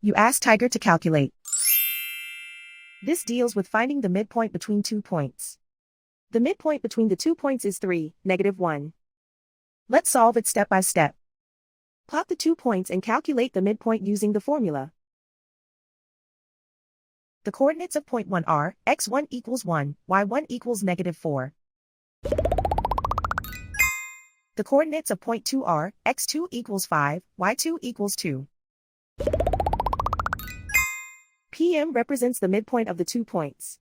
You ask Tiger to calculate. This deals with finding the midpoint between 2 points. The midpoint between the 2 points is 3, -1. Let's solve it step by step. Plot the 2 points and calculate the midpoint using the formula. The coordinates of point 1 are x1 equals 1, y1 equals -4. The coordinates of point 2 are x2 equals 5, y2 equals 2. PM represents the midpoint of the 2 points.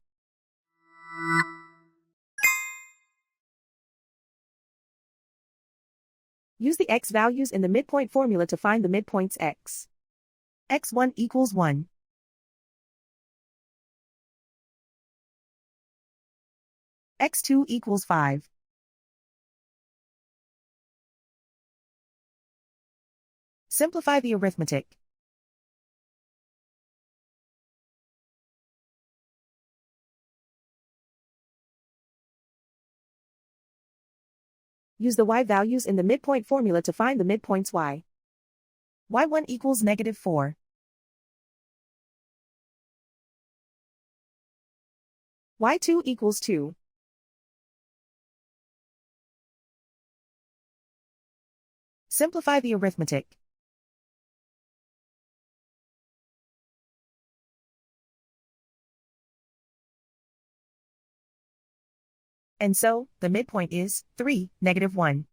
Use the x values in the midpoint formula to find the midpoints x. x1 equals 1. x2 equals 5. Simplify the arithmetic. Use the y values in the midpoint formula to find the midpoints y. y1 equals -4. y2 equals 2. Simplify the arithmetic. And so, the midpoint is 3, -1.